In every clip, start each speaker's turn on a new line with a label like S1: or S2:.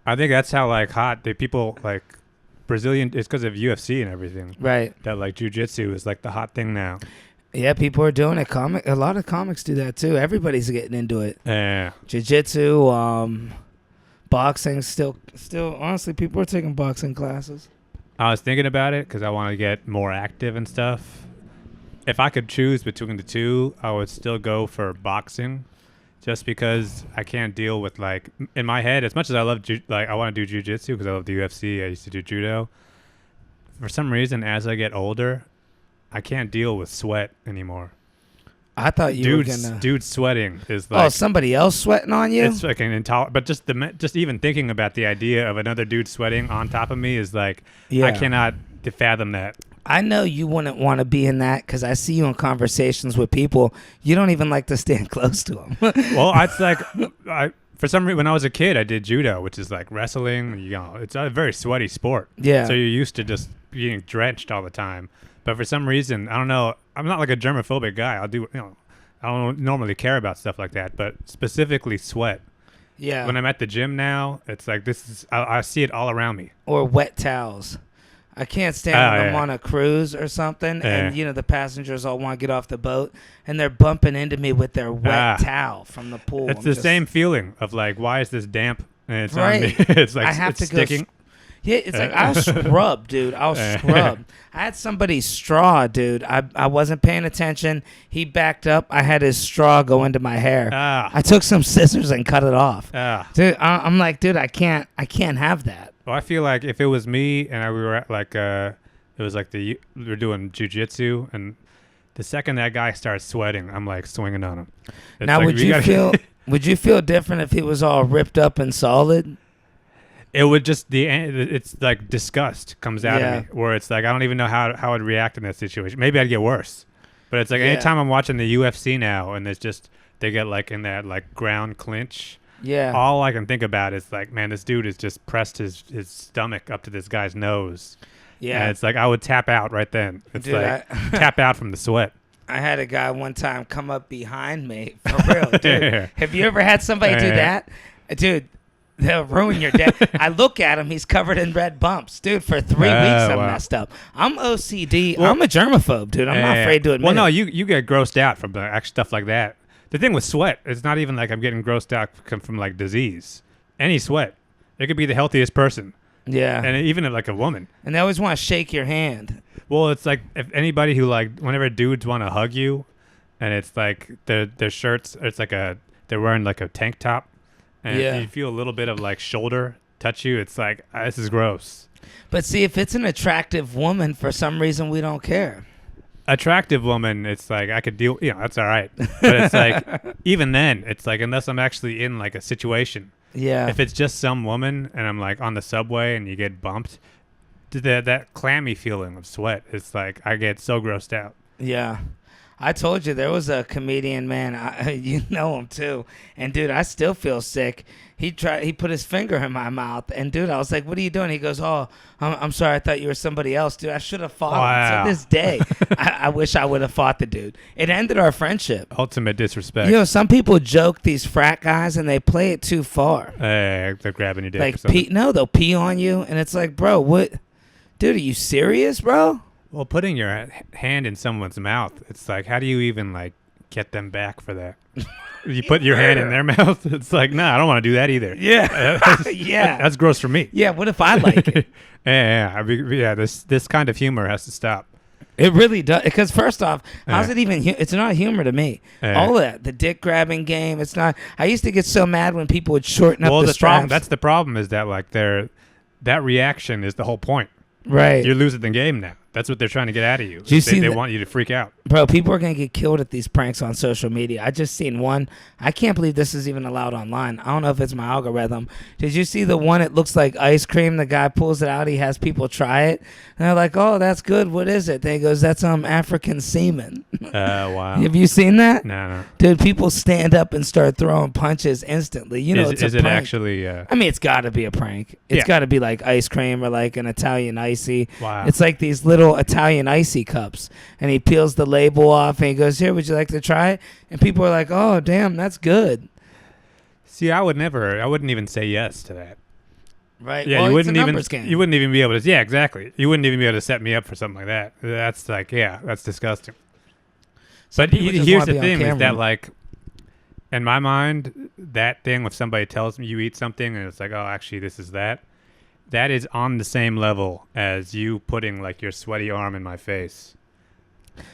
S1: I think that's how like hot the people like Brazilian. It's because of UFC and everything.
S2: Right.
S1: That like jujitsu is like the hot thing now.
S2: Yeah, people are doing it. A lot of comics do that too. Everybody's getting into it.
S1: Yeah.
S2: Jiu-jitsu, boxing. Still, honestly, people are taking boxing classes.
S1: I was thinking about it because I want to get more active and stuff. If I could choose between the two, I would still go for boxing, just because I can't deal with like in my head. As much as I love I want to do jujitsu because I love the UFC. I used to do judo. For some reason, as I get older, I can't deal with sweat anymore.
S2: I thought you were gonna.
S1: Dude, sweating is like.
S2: Oh, somebody else sweating on you?
S1: It's like an intolerant. But just even thinking about the idea of another dude sweating on top of me is like, I cannot fathom that.
S2: I know you wouldn't want to be in that because I see you in conversations with people. You don't even like to stand close to them.
S1: Well, it's like, for some reason, when I was a kid, I did judo, which is like wrestling. You know, it's a very sweaty sport.
S2: Yeah.
S1: So you're used to just being drenched all the time. But for some reason, I don't know. I'm not like a germophobic guy. I don't normally care about stuff like that. But specifically sweat.
S2: Yeah.
S1: When I'm at the gym now, it's like I see it all around me.
S2: Or wet towels. I can't stand when I'm on a cruise or something, and the passengers all want to get off the boat, and they're bumping into me with their wet towel from the pool.
S1: It's the same feeling of like, why is this damp? And it's on me. It's like
S2: I have to
S1: sticking.
S2: Go yeah, it's like I'll scrub, dude. I'll scrub. I had somebody's straw, dude. I wasn't paying attention. He backed up. I had his straw go into my hair. I took some scissors and cut it off. Dude, I'm like, dude, I can't have that.
S1: Well, I feel like if it was me and we were at like it was like we were doing jujitsu, and the second that guy starts sweating, I'm like swinging on him. It's
S2: now,
S1: like,
S2: would you feel different if he was all ripped up and solid?
S1: It would just it's like disgust comes out of me, where it's like I don't even know how I'd react in that situation. Maybe I'd get worse, but it's like anytime I'm watching the UFC now, and it's just they get like in that like ground clinch.
S2: Yeah.
S1: All I can think about is like, man, this dude has just pressed his stomach up to this guy's nose. Yeah. And it's like I would tap out right then. It's dude, like tap out from the sweat.
S2: I had a guy one time come up behind me. For real, dude. Have you ever had somebody do that? Dude, they'll ruin your day. I look at him. He's covered in red bumps. Dude, for 3 weeks I'm messed up. I'm OCD. Well, I'm a germaphobe, dude. I'm not afraid to admit it.
S1: Well, no, you get grossed out from stuff like that. The thing with sweat, it's not even like I'm getting grossed out from like disease. Any sweat. It could be the healthiest person.
S2: Yeah.
S1: And even like a woman.
S2: And they always want to shake your hand.
S1: Well, it's like if anybody who like, whenever dudes want to hug you, and it's like their shirts, it's like they're wearing like a tank top, and you feel a little bit of like shoulder touch you, it's like, this is gross.
S2: But see, if it's an attractive woman, for some reason we don't care.
S1: Attractive woman, it's like I could deal, that's all right. But it's like, even then, it's like unless I'm actually in like a situation.
S2: Yeah.
S1: If it's just some woman and I'm like on the subway and you get bumped, that clammy feeling of sweat, it's like I get so grossed out.
S2: Yeah. I told you there was a comedian, man. You know him too, and dude, I still feel sick. He put his finger in my mouth, and dude, I was like, "What are you doing?" He goes, "Oh, I'm sorry. I thought you were somebody else, dude. I should have fought him." To this day, I wish I would have fought the dude. It ended our friendship.
S1: Ultimate disrespect.
S2: You know, some people joke these frat guys, and they play it too far.
S1: They're grabbing your dick.
S2: Like they'll pee on you, and it's like, bro, what, dude? Are you serious, bro?
S1: Well, putting your hand in someone's mouth, it's like, how do you even like get them back for that? You put your hand in their mouth? It's like, no, I don't want to do that either.
S2: Yeah.
S1: That's gross for me.
S2: Yeah, what if I like it?
S1: This kind of humor has to stop.
S2: It really does. Because first off, how's it even? It's not humor to me. All of that, the dick grabbing game. It's not. I used to get so mad when people would shorten up the straps.
S1: That's the problem. Is that like that reaction is the whole point.
S2: Right.
S1: You're losing the game now. That's what they're trying to get out of you. They want you to freak out.
S2: Bro, people are going to get killed at these pranks on social media. I just seen one. I can't believe this is even allowed online. I don't know if it's my algorithm. Did you see the one? It looks like ice cream. The guy pulls it out. He has people try it. And they're like, oh, that's good. What is it? Then he goes, that's African semen.
S1: Wow.
S2: Have you seen that?
S1: No.
S2: Dude, people stand up and start throwing punches instantly. You know, it's a prank.
S1: It actually...
S2: I mean, it's got to be a prank. It's got to be like ice cream or like an Italian icy.
S1: Wow.
S2: It's like these little Italian icy cups. And he peels the label off and he goes, here, would you like to try it? And people are like, oh, damn, that's good.
S1: See, I wouldn't even say yes to that.
S2: Right.
S1: Yeah,
S2: well,
S1: you
S2: it's a
S1: wouldn't even
S2: numbers game.
S1: you wouldn't even be able to. Yeah, exactly. You wouldn't even be able to set me up for something like that. That's like, yeah, that's disgusting.
S2: Some
S1: But
S2: people just
S1: here's
S2: wanna
S1: the
S2: be on
S1: thing: is that
S2: camera.
S1: like, in my mind, that thing, if somebody tells me you eat something and it's like, oh, actually, this is that. That is on the same level as you putting like your sweaty arm in my face,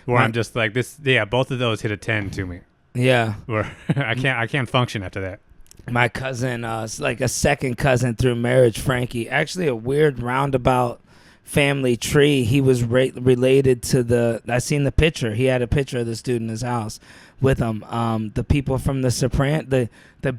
S1: where
S2: My-
S1: I'm just like this. Yeah, both of those hit a 10 to me.
S2: Yeah.
S1: Where I can't function after that.
S2: My cousin, it's like a second cousin through marriage, Frankie. Actually, a weird roundabout family tree. He was related to the. I seen the picture. He had a picture of this dude in his house with him. The people from the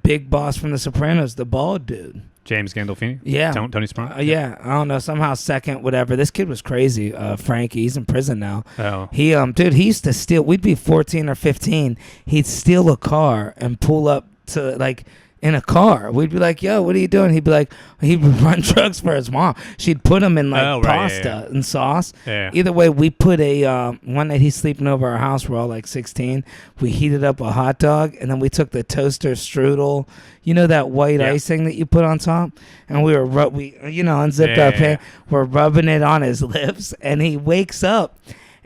S2: big boss from the Sopranos, the bald dude.
S1: James Gandolfini.
S2: Yeah.
S1: Tony Soprano.
S2: Yeah, I don't know. Somehow second, whatever. This kid was crazy. Frankie, he's in prison now.
S1: Oh.
S2: He dude, he used to steal. We'd be 14 or 15. He'd steal a car and pull up to like in a car. We'd be like, "Yo, what are you doing?" He'd be like, he'd run drugs for his mom. She'd put him in like
S1: Oh, right,
S2: pasta and sauce.
S1: Yeah.
S2: Either way, we put a one night he's sleeping over our house. We're all like 16. We heated up a hot dog and then we took the toaster strudel. You know that white icing that you put on top, and we unzipped our pan. We're rubbing it on his lips, and he wakes up.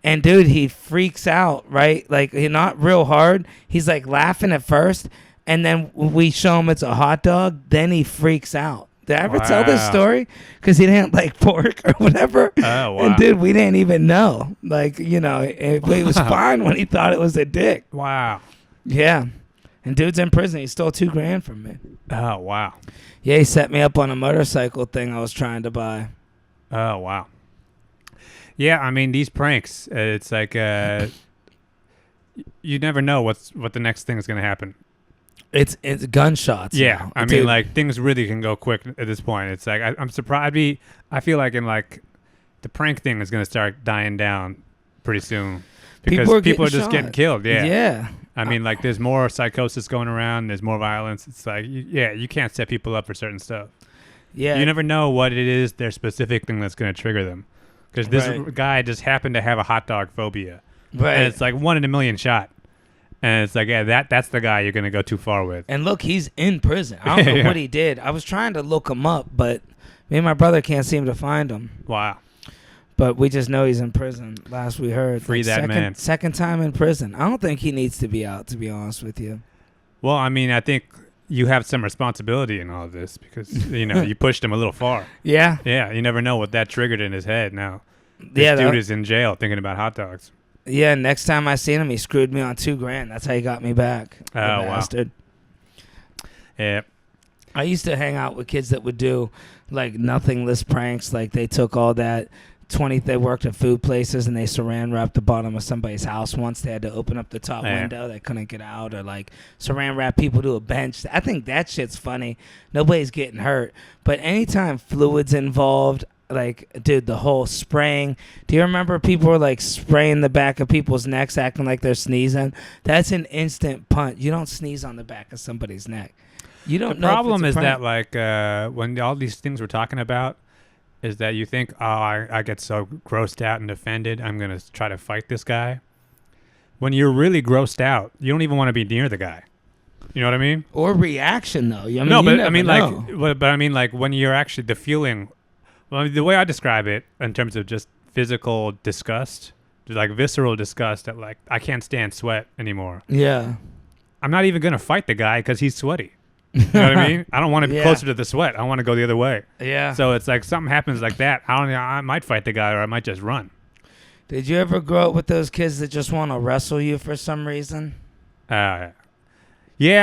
S2: And dude, he freaks out, right? Like, not real hard. He's like laughing at first, and then we show him it's a hot dog. Then he freaks out. Did I ever tell this
S1: Wow.
S2: story? Because he didn't like pork or whatever.
S1: Oh, wow.
S2: And dude, we didn't even know. Like, it was fine when he thought it was a dick.
S1: Wow.
S2: Yeah. And dude's in prison. He stole $2,000 from me.
S1: Oh, wow.
S2: Yeah, he set me up on a motorcycle thing I was trying to buy.
S1: Oh, wow. Yeah, I mean, these pranks, it's like you never know what the next thing is going to happen.
S2: It's gunshots.
S1: Yeah,
S2: now.
S1: I mean,
S2: Dude,
S1: like, things really can go quick at this point. It's like, I'm surprised. I feel like the prank thing is going to start dying down pretty soon. Because people are just getting killed. Yeah.
S2: Yeah.
S1: I mean, like, there's more psychosis going around. There's more violence. It's like, you can't set people up for certain stuff.
S2: Yeah.
S1: You never know what it is, their specific thing that's going to trigger them. Because this guy just happened to have a hot dog phobia.
S2: Right.
S1: And it's like 1 in a million shot. And it's like, yeah, that's the guy you're going to go too far with.
S2: And look, he's in prison. I don't know what he did. I was trying to look him up, but me and my brother can't seem to find him.
S1: Wow.
S2: But we just know he's in prison. Last we heard.
S1: Free that man.
S2: Second time in prison. I don't think he needs to be out, to be honest with you.
S1: Well, I mean, I think you have some responsibility in all of this because, you pushed him a little far.
S2: Yeah.
S1: Yeah, you never know what that triggered in his head now. This dude is in jail thinking about hot dogs.
S2: Yeah, next time I seen him, he screwed me on $2,000. That's how he got me back.
S1: Oh, wow.
S2: Bastard.
S1: Yeah.
S2: I used to hang out with kids that would do like nothingless pranks. Like they took all that they worked at food places and they saran wrapped the bottom of somebody's house once. They had to open up the top window. They couldn't get out, or like saran wrap people to a bench. I think that shit's funny. Nobody's getting hurt. But anytime fluid's involved, like, dude, the whole spraying. Do you remember people were like spraying the back of people's necks acting like they're sneezing? That's an instant punch. You don't sneeze on the back of somebody's neck. You don't know.
S1: The problem
S2: if it's
S1: is
S2: a prank.
S1: that, like, when all these things we're talking about, is that you think, oh, I get so grossed out and offended, I'm going to try to fight this guy. When you're really grossed out, you don't even want to be near the guy. You know what I mean?
S2: Or reaction, though. I mean,
S1: No,
S2: you
S1: but
S2: never
S1: I mean,
S2: know.
S1: like, but I mean, like, when you're actually the feeling. Well, the way I describe it in terms of just physical disgust, like visceral disgust, that like I can't stand sweat anymore.
S2: Yeah.
S1: I'm not even gonna fight the guy because he's sweaty. You know what I mean? I don't want to be closer to the sweat. I want to go the other way.
S2: Yeah.
S1: So it's like something happens like that. I might fight the guy, or I might just run.
S2: Did you ever grow up with those kids that just want to wrestle you for some reason?
S1: Yeah.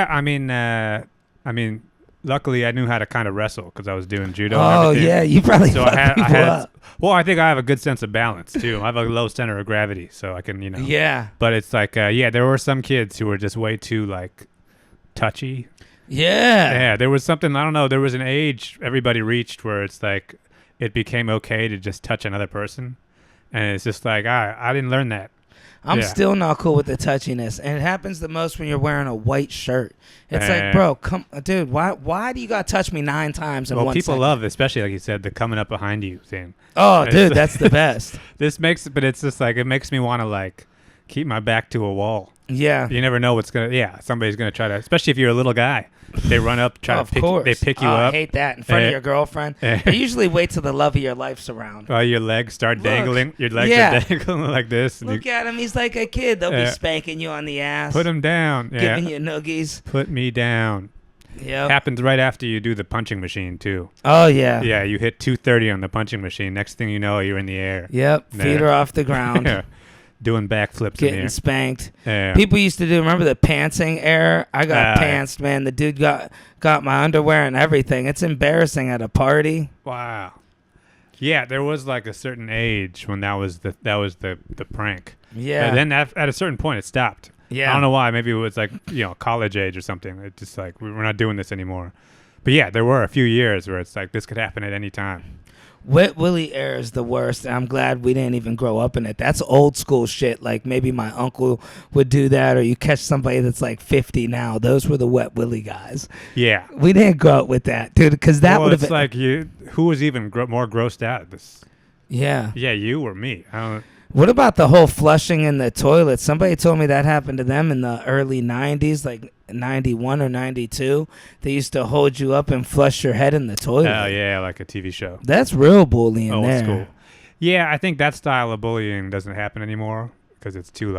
S1: I mean, luckily I knew how to kind of wrestle because I was doing judo.
S2: Oh,
S1: and everything.
S2: yeah. You probably
S1: So
S2: fucked people up.
S1: Well, I think I have a good sense of balance too. I have a low center of gravity, so I can,
S2: Yeah.
S1: But it's like, there were some kids who were just way too like touchy.
S2: Yeah.
S1: Yeah, there was something, I don't know, there was an age everybody reached where it's like it became okay to just touch another person. And it's just like, I didn't learn that.
S2: I'm still not cool with the touchiness. And it happens the most when you're wearing a white shirt. It's like, bro, dude, why do you got to touch me 9 times in 1
S1: Well, people
S2: second?
S1: love, especially like you said, the coming up behind you thing.
S2: Oh, dude, that's the best.
S1: But it's just like, it makes me want to like keep my back to a wall.
S2: Yeah.
S1: You never know somebody's going to try to, especially if you're a little guy. They run up, try
S2: Of
S1: to pick.
S2: course.
S1: They pick you
S2: I
S1: up.
S2: hate that in front of
S1: Eh.
S2: your girlfriend.
S1: Eh.
S2: They usually wait till the love of your life's around.
S1: While your legs start
S2: Look.
S1: dangling. Your legs
S2: Yeah.
S1: are dangling like this. And
S2: Look
S1: you
S2: at him. He's like a kid. They'll be
S1: Yeah.
S2: spanking you on the ass.
S1: put him down. Yeah.
S2: Giving you noogies.
S1: Put me down.
S2: Yep.
S1: Happens right after you do the punching machine too.
S2: Oh, yeah.
S1: Yeah, you hit 230 on the punching machine. Next thing you know, you're in the air.
S2: Yep.
S1: Yeah.
S2: Feet are off the ground.
S1: Yeah. Doing backflips in the
S2: Getting
S1: air.
S2: spanked.
S1: Yeah.
S2: People used to do, remember the pantsing era? I got
S1: Ah, yeah.
S2: pantsed, man. The dude got my underwear and everything. It's embarrassing at a party.
S1: Wow. Yeah, there was like a certain age when that was the prank.
S2: Yeah.
S1: But then at a certain point, it stopped.
S2: Yeah.
S1: I don't know why. Maybe it was like college age or something. It's just like we're not doing this anymore. But yeah, there were a few years where it's like this could happen at any time.
S2: Wet Willie era is the worst. I'm glad we didn't even grow up in it. That's old school shit. Like maybe my uncle would do that, or you catch somebody that's like 50 now. Those were the Wet Willie guys.
S1: Yeah.
S2: We didn't grow up with that, dude, because that
S1: Well,
S2: would have
S1: it's
S2: been.
S1: like who was even more grossed out at this?
S2: Yeah.
S1: Yeah, you or me? I don't.
S2: What about the whole flushing in the toilet? Somebody told me that happened to them in the early 90s, like 91 or 92. They used to hold you up and flush your head in the toilet.
S1: Oh yeah, like a TV show.
S2: That's real bullying
S1: Old
S2: there.
S1: school. Yeah, I think that style of bullying doesn't happen anymore because it's too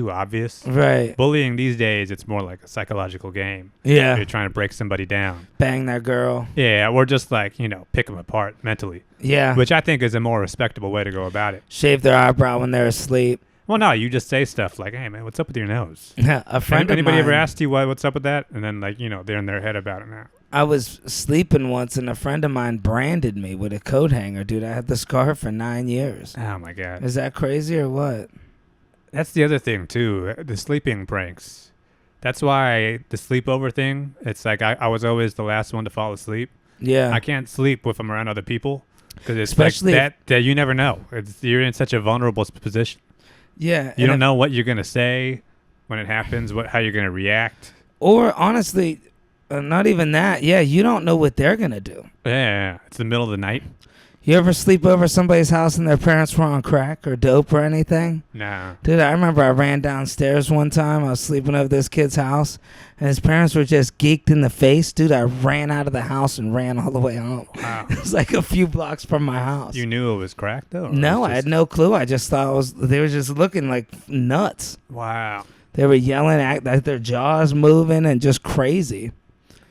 S1: obvious.
S2: Right.
S1: Bullying these days, it's more like a psychological game.
S2: Yeah.
S1: You're trying to break somebody down.
S2: Bang that girl.
S1: Yeah, or just like, pick them apart mentally,
S2: Yeah.
S1: which I think is a more respectable way to go about it.
S2: Shave their eyebrow when they're asleep.
S1: Well, no, you just say stuff like, hey, man, what's up with your nose?
S2: A friend of
S1: Anybody
S2: mine,
S1: ever asked you what's up with that? And then, they're in their head about it now.
S2: I was sleeping once and a friend of mine branded me with a coat hanger, dude. I had the scar for 9 years.
S1: Oh, my God.
S2: Is that crazy or what?
S1: That's the other thing, too, the sleeping pranks. That's why the sleepover thing, it's like I was always the last one to fall asleep.
S2: Yeah.
S1: I can't sleep if I'm around other people because it's
S2: Especially
S1: like that you never know. You're in such a vulnerable position.
S2: Yeah.
S1: You don't know what you're going to say when it happens, how you're going to react.
S2: Or honestly, not even that. Yeah, you don't know what they're going to do.
S1: Yeah, it's the middle of the night.
S2: You ever sleep over somebody's house and their parents were on crack or dope or anything?
S1: Nah.
S2: Dude, I remember I ran downstairs one time. I was sleeping over this kid's house, and his parents were just geeked in the face. Dude, I ran out of the house and ran all the way home.
S1: Wow.
S2: It was like a few blocks from my house.
S1: You knew it was crack, though? or
S2: No,
S1: it was
S2: I had
S1: just-
S2: no clue. I just thought they were just looking like nuts.
S1: Wow.
S2: They were yelling, like their jaws moving, and just crazy.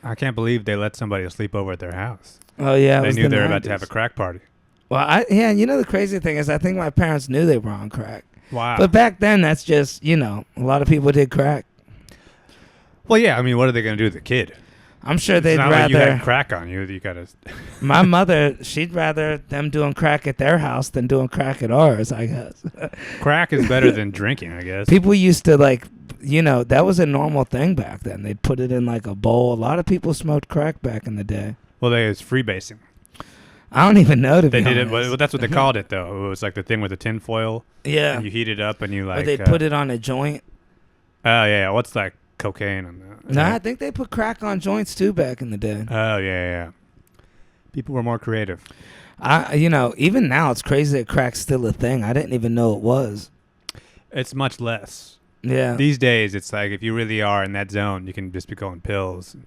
S1: I can't believe they let somebody sleep over at their house.
S2: Oh, yeah. it
S1: They
S2: was
S1: knew
S2: the
S1: they were about to have a
S2: 90s.
S1: crack party.
S2: Well, and you know the crazy thing is I think my parents knew they were on crack.
S1: Wow.
S2: But back then, that's just, a lot of people did crack.
S1: Well, yeah, I mean, what are they going to do with the kid?
S2: I'm sure
S1: It's
S2: they'd
S1: not like you
S2: rather.
S1: had crack on you. You got to...
S2: My mother, she'd rather them doing crack at their house than doing crack at ours, I guess.
S1: Crack is better than drinking, I guess.
S2: People used to that was a normal thing back then. They'd put it in like a bowl. A lot of people smoked crack back in the day.
S1: Well, they was freebasing.
S2: I don't even know to
S1: They
S2: be
S1: did it.
S2: honest.
S1: Well, that's what they called it, though. It was like the thing with the tin foil.
S2: Yeah.
S1: And you heat it up and you like.
S2: Or they'd put it on a joint.
S1: Oh yeah, what's like cocaine on that?
S2: No, I think they put crack on joints too back in the day.
S1: Oh yeah. People were more creative.
S2: Even now it's crazy that crack's still a thing. I didn't even know it was.
S1: It's much less.
S2: Yeah.
S1: These days, it's like if you really are in that zone, you can just be going pills.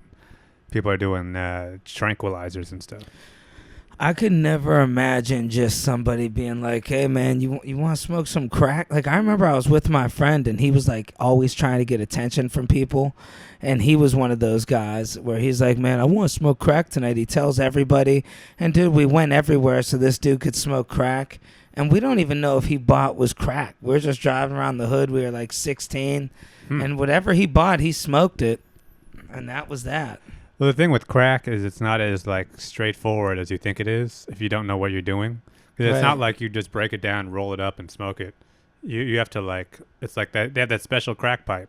S1: People are doing tranquilizers and stuff.
S2: I could never imagine just somebody being like, "Hey, man, you want to smoke some crack?" Like, I remember I was with my friend, and he was like always trying to get attention from people, and he was one of those guys where he's like, "Man, I want to smoke crack tonight." He tells everybody, and dude, we went everywhere so this dude could smoke crack, and we don't even know if he bought was crack. We're just driving around the hood. We were like 16, and whatever he bought, he smoked it, and that was that.
S1: Well, the thing with crack is it's not as like straightforward as you think it is if you don't know what you're doing. Because it's
S2: Right.
S1: not like you just break it down, roll it up, and smoke it. You have to it's like that. They have that special crack pipe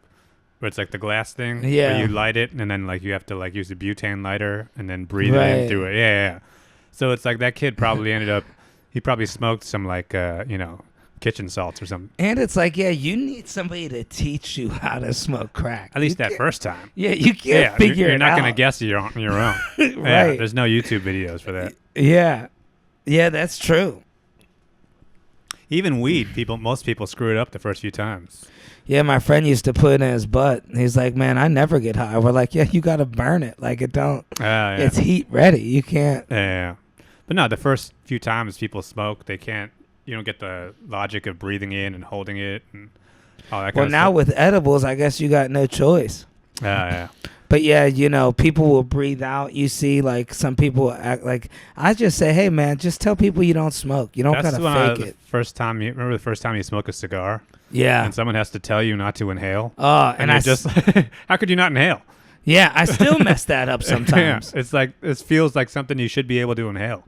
S1: where it's like the glass thing.
S2: Yeah.
S1: Where you light it and then you have to use a butane lighter and then breathe it
S2: Right.
S1: in through it. Yeah. So it's like that kid probably ended up. He probably smoked some kitchen salts or something.
S2: And it's like, yeah, you need somebody to teach you how to smoke crack.
S1: At least that first time.
S2: Yeah, you can't figure
S1: you're
S2: it
S1: not
S2: out.
S1: gonna guess it on your own.
S2: Right.
S1: Yeah, there's no YouTube videos for that.
S2: Yeah. Yeah, that's true.
S1: Even weed, most people screw it up the first few times.
S2: Yeah, my friend used to put it in his butt. He's like, man, I never get high. We're like, yeah, you got to burn it. Like, it don't,
S1: Yeah.
S2: it's heat ready. You can't.
S1: Yeah. But no, the first few times people smoke, they can't. You don't get the logic of breathing in and holding it and all that kind
S2: Well,
S1: of
S2: now
S1: stuff.
S2: with edibles, I guess you got no choice.
S1: Yeah.
S2: But yeah, people will breathe out. You see, like, some people act like, I just say, hey, man, just tell people you don't smoke. You don't got
S1: That's
S2: to
S1: when
S2: fake it.
S1: remember the first time you smoke a cigar
S2: Yeah.
S1: and someone has to tell you not to inhale?
S2: And
S1: you're
S2: I
S1: just how could you not inhale?
S2: yeah, I still mess that up sometimes.
S1: Yeah, it's like, it feels like something you should be able to inhale.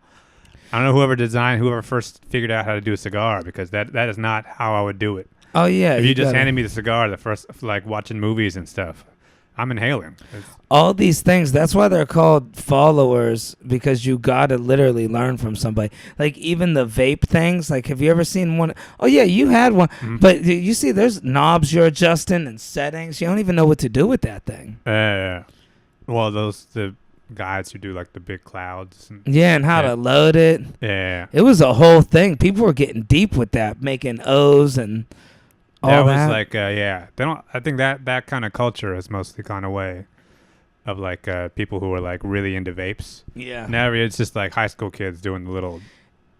S1: I don't know whoever first figured out how to do a cigar, because that is not how I would do it.
S2: Oh, yeah.
S1: If you just
S2: gotta-
S1: handed me the cigar, the first, like watching movies and stuff, I'm inhaling.
S2: all these things, that's why they're called followers, because you gotta literally learn from somebody. Like, even the vape things, like, have you ever seen one? Oh yeah, you had one. But you see, there's knobs you're adjusting and settings. You don't even know what to do with that thing.
S1: Well, the guys who do like the big clouds.
S2: And how to load it.
S1: Yeah.
S2: It was a whole thing. People were getting deep with that, making O's and all
S1: That
S2: that.
S1: was like, yeah. They don't. I think that kind of culture has mostly gone away. Of like people who are like really into vapes.
S2: Yeah.
S1: Now it's just like high school kids doing the little.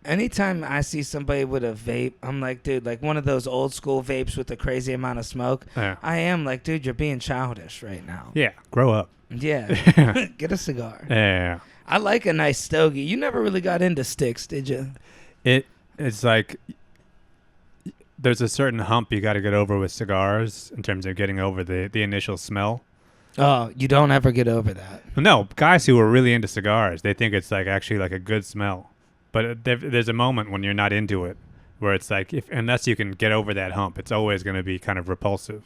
S2: Anytime I see somebody with a vape, I'm like, dude, like one of those old school vapes with the crazy amount of smoke.
S1: Yeah.
S2: I am like, dude, you're being childish right now.
S1: Yeah. Grow up.
S2: Yeah. Get a cigar.
S1: Yeah.
S2: I like a nice stogie. You never really got into sticks, did you?
S1: It's like there's a certain hump you got to get over with cigars in terms of getting over the initial smell.
S2: Oh, you don't ever get over that.
S1: No, guys who are really into cigars, they think it's like actually like a good smell. But there's a moment when you're not into it where it's like, unless you can get over that hump, it's always going to be kind of repulsive.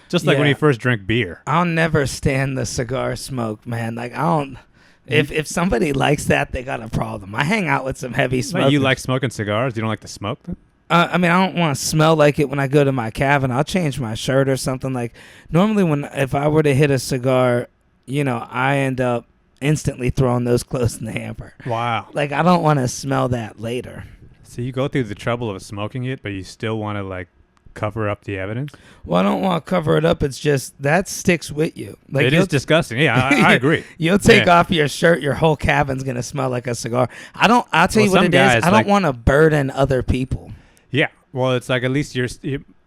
S1: Just like when you first drink beer.
S2: I'll never stand the cigar smoke, man. Like, I don't. If somebody likes that, they got a problem. I hang out with some heavy smokers.
S1: You like smoking cigars? You don't like to smoke them?
S2: I mean, I don't want to smell like it when I go to my cabin. I'll change my shirt or something. Like, normally if I were to hit a cigar, I end up instantly throwing those clothes in the hamper.
S1: Wow.
S2: Like, I don't want to smell that later.
S1: So you go through the trouble of smoking it, but you still want to like cover up the evidence?
S2: Well, I don't want to cover it up. It's just that sticks with you. Like,
S1: it is disgusting. Yeah, I agree.
S2: You'll take off your shirt, your whole cabin's gonna smell like a cigar. I'll tell you what it is. I don't want to burden other people.
S1: Yeah. Well, it's like at least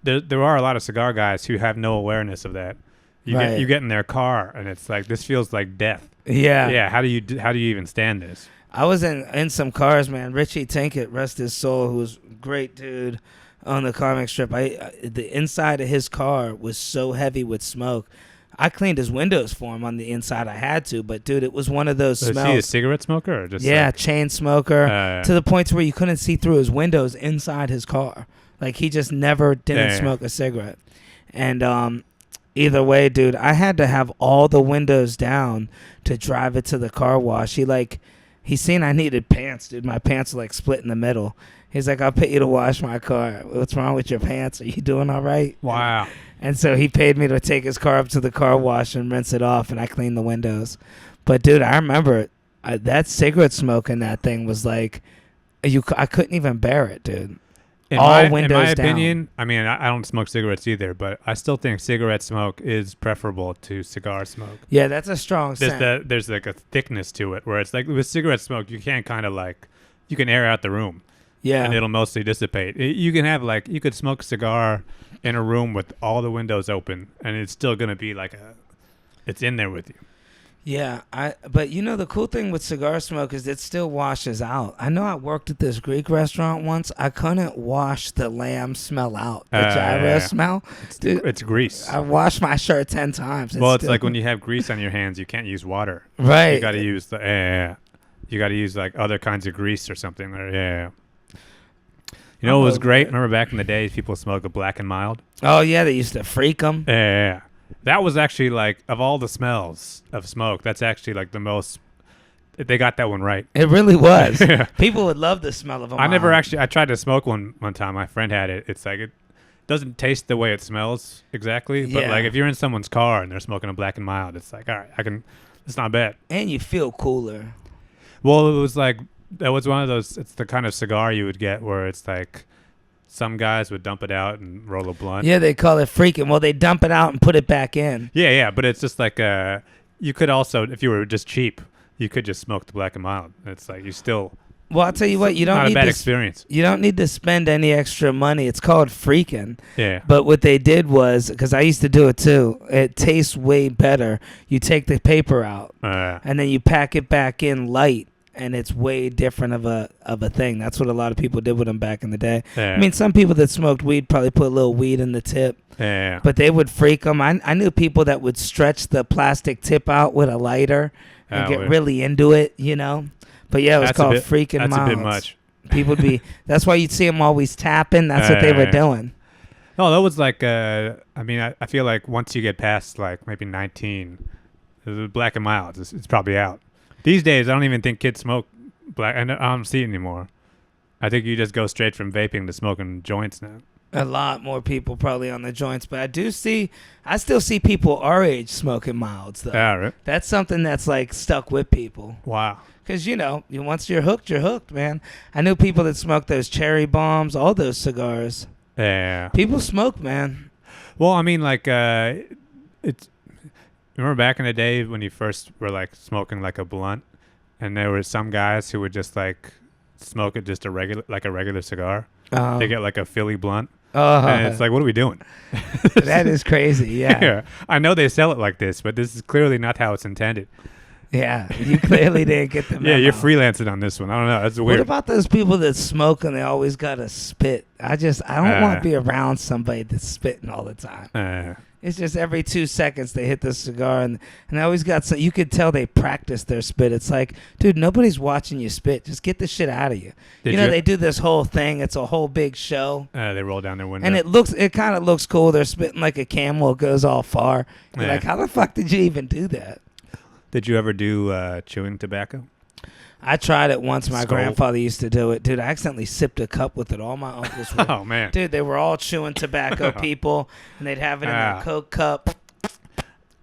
S1: there are a lot of cigar guys who have no awareness of that. You get in their car and it's like, this feels like death.
S2: Yeah.
S1: Yeah. How do you even stand this?
S2: I was in some cars, man. Richie Tinkett, rest his soul, who was a great dude on the comic strip. The inside of his car was so heavy with smoke. I cleaned his windows for him on the inside. I had to, but dude, it was one of those smells.
S1: Is he a cigarette smoker or just?
S2: Yeah, chain smoker. To the point where you couldn't see through his windows inside his car. Like, he just never didn't smoke a cigarette. And either way, dude, I had to have all the windows down to drive it to the car wash. He seen I needed pants, dude. My pants were like split in the middle. He's like, I'll pay you to wash my car. What's wrong with your pants? Are you doing all right?
S1: Wow.
S2: And so he paid me to take his car up to the car wash and rinse it off, and I cleaned the windows. But, dude, I remember that cigarette smoke in that thing was like, I couldn't even bear it, dude.
S1: In
S2: all
S1: my
S2: windows down.
S1: opinion, I mean, I don't smoke cigarettes either, but I still think cigarette smoke is preferable to cigar smoke.
S2: Yeah, that's a strong scent.
S1: There's like a thickness to it, where it's like with cigarette smoke, you can't kind of like, you can air out the room.
S2: Yeah.
S1: And it'll mostly dissipate. You can have like, you could smoke a cigar in a room with all the windows open, and it's still going to be like it's in there with you.
S2: Yeah, but the cool thing with cigar smoke is it still washes out. I know I worked at this Greek restaurant once. I couldn't wash the lamb smell out, the gyro smell.
S1: It's grease.
S2: I washed my shirt 10 times.
S1: It's like when you have grease on your hands, you can't use water.
S2: Right.
S1: You got to use you got to use like other kinds of grease or something. You know what was great? Remember back in the days, people smoked the Black and Mild?
S2: Oh, yeah, they used to freak them.
S1: Yeah. That was actually like, of all the smells of smoke, that's actually like the most, they got that one right.
S2: It really was. People would love the smell of them.
S1: I tried to smoke one time. My friend had it. It's like, it doesn't taste the way it smells exactly. But like if you're in someone's car and they're smoking a Black and Mild, it's like, all right, it's not bad.
S2: And you feel cooler.
S1: Well, it was like, that was one of those, it's the kind of cigar you would get where it's like, some guys would dump it out and roll a blunt.
S2: Yeah, they call it freaking. Well, they dump it out and put it back in.
S1: Yeah, but it's just like you could also, if you were just cheap, you could just smoke the Black and Mild. It's like you still.
S2: Well, I'll tell you what, you don't
S1: Not
S2: need
S1: a bad
S2: to
S1: experience.
S2: You don't need to spend any extra money. It's called freaking.
S1: Yeah.
S2: But what they did was, because I used to do it too, it tastes way better. You take the paper out and then you pack it back in light, and it's way different of a thing. That's what a lot of people did with them back in the day.
S1: Yeah.
S2: I mean, some people that smoked weed probably put a little weed in the tip.
S1: Yeah.
S2: But they would freak them. I knew people that would stretch the plastic tip out with a lighter and get really into it, you know. But yeah, it was called freaking
S1: That's
S2: Milds.
S1: a bit much.
S2: People would be. That's why you'd see them always tapping. That's what they were doing.
S1: No, that was like. I mean, I feel like once you get past like maybe 19, the Black and Mild, it's probably out. These days, I don't even think kids smoke black. I don't see it anymore. I think you just go straight from vaping to smoking joints now.
S2: A lot more people probably on the joints, but I still see people our age smoking Milds though.
S1: Yeah, right.
S2: That's something that's like stuck with people.
S1: Wow.
S2: Because, once you're hooked, man. I knew people that smoked those cherry bombs, all those cigars.
S1: Yeah.
S2: People smoke, man.
S1: Well, I mean, like, it's. Remember back in the day when you first were like smoking like a blunt, and there were some guys who would just like smoke it just a regular cigar. They get like a Philly blunt, and it's like, what are we doing?
S2: That is crazy. Yeah.
S1: I know they sell it like this, but this is clearly not how it's intended.
S2: Yeah, you clearly didn't get the memo.
S1: Yeah, you're freelancing on this one. I don't know. That's weird.
S2: What about those people that smoke and they always got to spit? I don't want to be around somebody that's spitting all the time. It's just every 2 seconds they hit the cigar and they always got you could tell they practice their spit. It's like, dude, nobody's watching you spit. Just get the shit out of you. They do this whole thing. It's a whole big show.
S1: They roll down their window.
S2: And it kind of looks cool. They're spitting like a camel. It goes all far. You're like, how the fuck did you even do that?
S1: Did you ever do chewing tobacco?
S2: I tried it once. My grandfather used to do it. Dude, I accidentally sipped a cup with it. All my uncles were.
S1: Oh, man.
S2: Dude, they were all chewing tobacco people, and they'd have it in a Coke cup.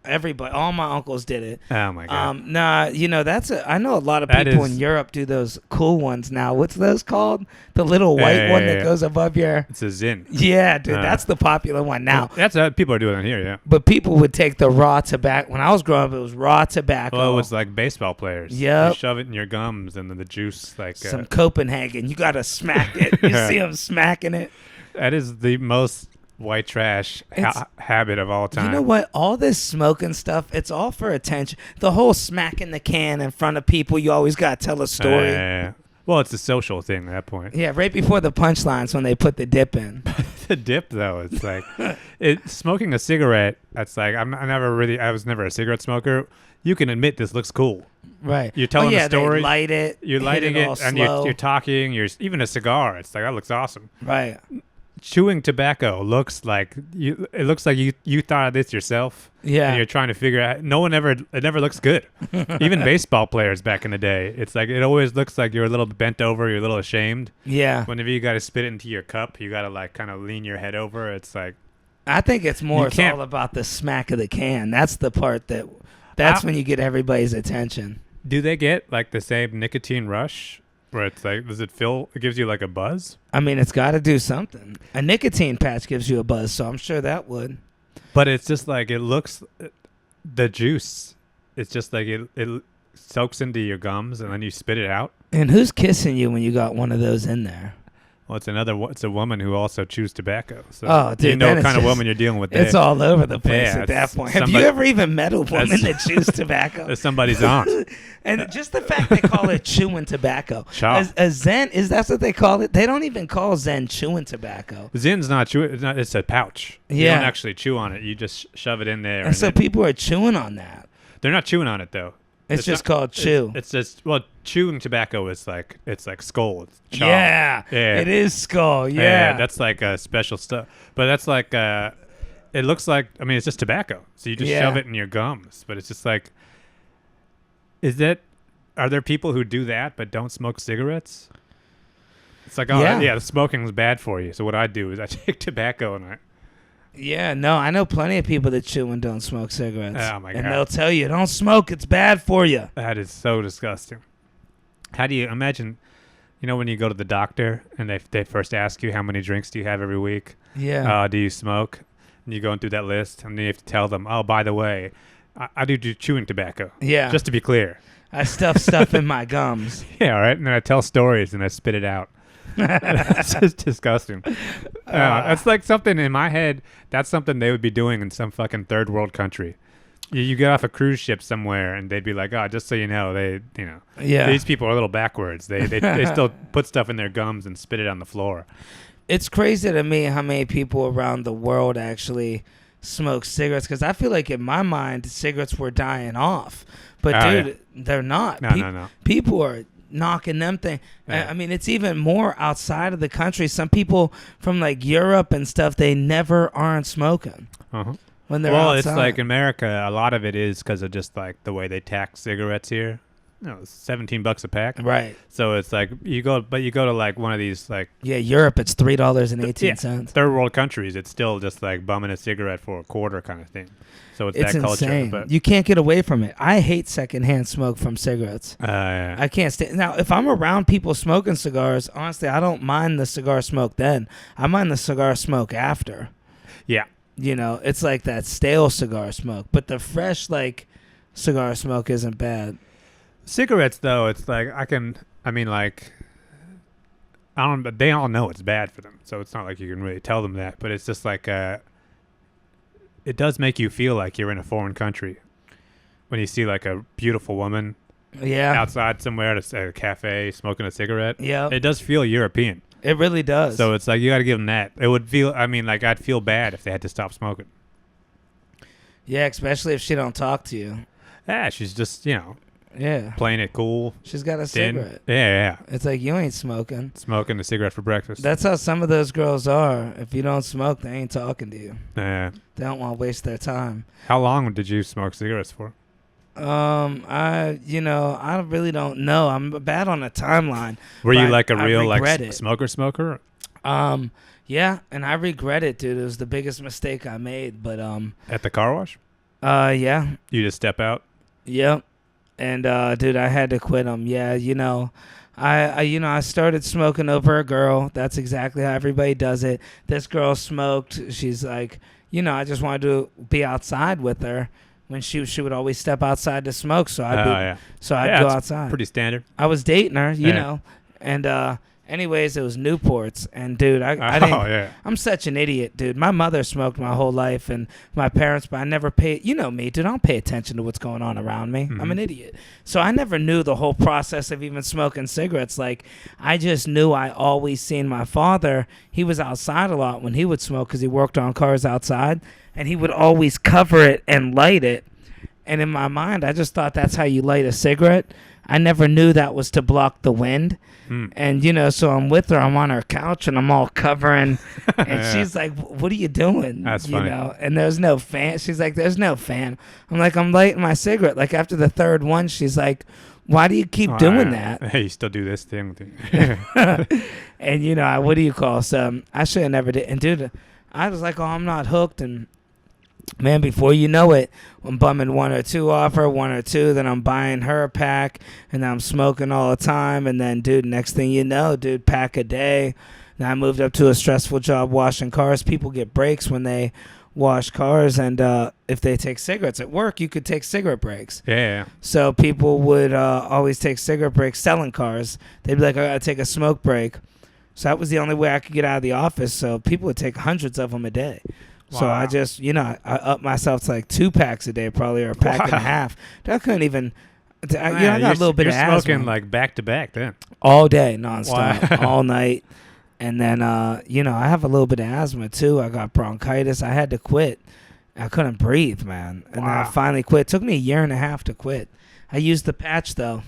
S2: Everybody, all my uncles did it.
S1: Oh, my God.
S2: I know a lot of people in Europe do those cool ones now. What's those called? The little white one that goes above your...
S1: It's a Zyn.
S2: Yeah, dude, that's the popular one now.
S1: That's what people are doing it here, yeah.
S2: But people would take the raw tobacco. When I was growing up, it was raw tobacco.
S1: Well, it was like baseball players.
S2: Yep.
S1: You shove it in your gums, and then the juice, like...
S2: Some Copenhagen. You got to smack it. You see them smacking it.
S1: That is the most... white trash habit of all time.
S2: You know what? All this smoking stuff, it's all for attention. The whole smacking the can in front of people, you always got to tell a story.
S1: Well, it's a social thing at that point.
S2: Yeah, right before the punchlines when they put the dip in.
S1: The dip, though, it's like smoking a cigarette. That's like I was never a cigarette smoker. You can admit this looks cool.
S2: Right.
S1: You're telling a story.
S2: They light it.
S1: You're lighting it, and you're talking. Even a cigar. It's like that looks awesome.
S2: Right.
S1: Chewing tobacco looks like it looks like you thought of this yourself.
S2: Yeah.
S1: And you're trying to figure out. It never looks good. Even baseball players back in the day, it's like it always looks like you're a little bent over, you're a little ashamed.
S2: Yeah.
S1: Whenever you got to spit it into your cup, you got to like kind of lean your head over. It's like
S2: I think it's all about the smack of the can. That's the part that's when you get everybody's attention.
S1: Do they get like the same nicotine rush? Where it's like, it gives you like a buzz?
S2: I mean, it's got to do something. A nicotine patch gives you a buzz, so I'm sure that would.
S1: But it's just like, it looks, the juice, it's just like it soaks into your gums and then you spit it out.
S2: And who's kissing you when you got one of those in there?
S1: Well, it's a woman who also chews tobacco. So
S2: dude,
S1: you know what kind of woman you're dealing with there.
S2: It's all over the place at that point. Have you ever even met a woman that chews tobacco?
S1: That's somebody's aunt.
S2: And just the fact they call it chewing tobacco. A Zen, that's what they call it? They don't even call Zen chewing tobacco.
S1: Zen's not chewing. It's a pouch.
S2: Yeah.
S1: You don't actually chew on it. You just shove it in there.
S2: And so people are chewing on that.
S1: They're not chewing on it, though.
S2: It's just called chew.
S1: It's just chewing tobacco is like skull. It's chaw.
S2: Yeah, it is skull. Yeah,
S1: that's like special stuff. But that's like it looks like it's just tobacco. So you just shove it in your gums. But it's just like, are there people who do that but don't smoke cigarettes? It's like the smoking's bad for you. So what I do is I take tobacco and
S2: I know plenty of people that chew and don't smoke cigarettes.
S1: Oh, my God.
S2: And they'll tell you, don't smoke, it's bad for you.
S1: That is so disgusting. How do you imagine You know when you go to the doctor and they first ask you how many drinks do you have every week?
S2: Yeah.
S1: Do you smoke? And you're going through that list, and then you have to tell them, oh, by the way, I do chewing tobacco.
S2: Yeah.
S1: Just to be clear.
S2: I stuff stuff in my gums.
S1: Yeah, all right. And then I tell stories and I spit it out. It's just disgusting. That's like something in my head. That's something they would be doing in some fucking third world country. You get off a cruise ship somewhere and they'd be like, oh, just so you know,
S2: Yeah.
S1: these people are a little backwards. They still put stuff in their gums and spit it on the floor.
S2: It's crazy to me how many people around the world actually smoke cigarettes, because I feel like in my mind cigarettes were dying off, but dude, they're not.
S1: No.
S2: People are knocking them thing.
S1: Yeah.
S2: I mean, it's even more outside of the country. Some people from like Europe and stuff, they never aren't smoking
S1: Uh-huh.
S2: when they're
S1: Well,
S2: outside.
S1: it's like in America, a lot of it is because of just like the way they tax cigarettes here. It's $17 a pack.
S2: Right.
S1: So it's like you go to like one of these like
S2: Yeah, Europe, it's $3.18.
S1: third world countries. It's still just like bumming a cigarette for a quarter kind of thing. So it's
S2: It's
S1: that culture.
S2: insane.
S1: But
S2: You can't get away from it. I hate secondhand smoke from cigarettes.
S1: yeah.
S2: I can't stand. Now, if I'm around people smoking cigars, honestly, I don't mind the cigar smoke then. I mind the cigar smoke after.
S1: Yeah.
S2: You know, it's like that stale cigar smoke. But the fresh, like, cigar smoke isn't bad.
S1: Cigarettes though, it's like but they all know it's bad for them. So it's not like you can really tell them that, but it's just like it does make you feel like you're in a foreign country when you see like a beautiful woman
S2: Yeah.
S1: outside somewhere at a cafe smoking a cigarette.
S2: Yeah.
S1: It does feel European.
S2: It really does.
S1: So it's like you got to give them that. It would feel. Like I'd feel bad if they had to stop smoking.
S2: yeah, especially if she don't talk to you.
S1: Yeah, she's just
S2: Yeah.
S1: playing it cool.
S2: She's got a
S1: Thin.
S2: cigarette.
S1: Yeah.
S2: It's like, you ain't smoking.
S1: Smoking a cigarette for breakfast.
S2: That's how some of those girls are. If you don't smoke, they ain't talking to you.
S1: Yeah.
S2: They don't want to waste their time.
S1: How long did you smoke cigarettes for?
S2: I really don't know. I'm bad on a timeline.
S1: Were you
S2: But
S1: like a
S2: I
S1: real like
S2: regret it.
S1: smoker?
S2: Yeah, and I regret it, dude. It was the biggest mistake I made, but
S1: At the car wash?
S2: yeah,
S1: You just step out?
S2: yep. And dude, I had to quit them. Yeah, I started smoking over a girl. That's exactly how everybody does it. This girl smoked. She's like, I just wanted to be outside with her. When she would always step outside to smoke, so I'd go
S1: it's
S2: outside.
S1: Pretty standard.
S2: I was dating her, you
S1: Yeah.
S2: know, and anyways, it was Newports, and dude, I didn't.
S1: Oh yeah.
S2: I'm such an idiot, dude. My mother smoked my whole life, and my parents, but I never paid. You know me, dude. I don't pay attention to what's going on around me. I'm an idiot, so I never knew the whole process of even smoking cigarettes. Like, I just knew I always seen my father. He was outside a lot when he would smoke because he worked on cars outside, and he would always cover it and light it. And in my mind, I just thought that's how you light a cigarette. I never knew that was to block the wind. And, so I'm with her. I'm on her couch, and I'm all covering. And
S1: Yeah.
S2: she's like, what are you doing?
S1: That's
S2: you
S1: funny.
S2: know? And there's no fan. She's like, there's no fan. I'm like, I'm lighting my cigarette. Like, after the third one, she's like, why do you keep doing that?
S1: Hey, you still do this thing with you.
S2: And, what do you call? So I should have never did. And, dude, I was like, oh, I'm not hooked. And, man, before you know it, I'm bumming one or two off her, then I'm buying her a pack, and then I'm smoking all the time, and then, dude, next thing you know, dude, pack a day. Then I moved up to a stressful job washing cars. People get breaks when they wash cars, and if they take cigarettes at work, you could take cigarette breaks.
S1: Yeah.
S2: So people would always take cigarette breaks selling cars. They'd be like, I gotta take a smoke break. So that was the only way I could get out of the office. So people would take hundreds of them a day. So
S1: Wow.
S2: I just, I upped myself to like 2 packs a day, probably, or a pack and a half. I couldn't even. I got a little bit of
S1: You're
S2: asthma.
S1: smoking like back to back then.
S2: All day, nonstop,
S1: Wow.
S2: all night. And then, I have a little bit of asthma too. I got bronchitis. I had to quit. I couldn't breathe, man. And then I
S1: Wow.
S2: finally quit. It took me a year and a half to quit. I used the patch though.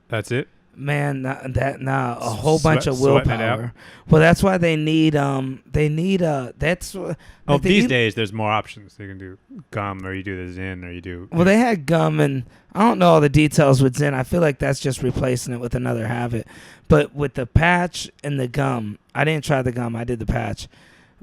S1: That's it.
S2: Man, a whole bunch of
S1: Sweating it
S2: willpower. Well, that's why they need that's
S1: Oh,
S2: like they
S1: these
S2: eat-
S1: days there's more options. You can do gum, or you do the Zyn, or you do.
S2: Well, they had gum, and I don't know all the details with Zen. I feel like that's just replacing it with another habit. But with the patch and the gum, I didn't try the gum. I did the patch.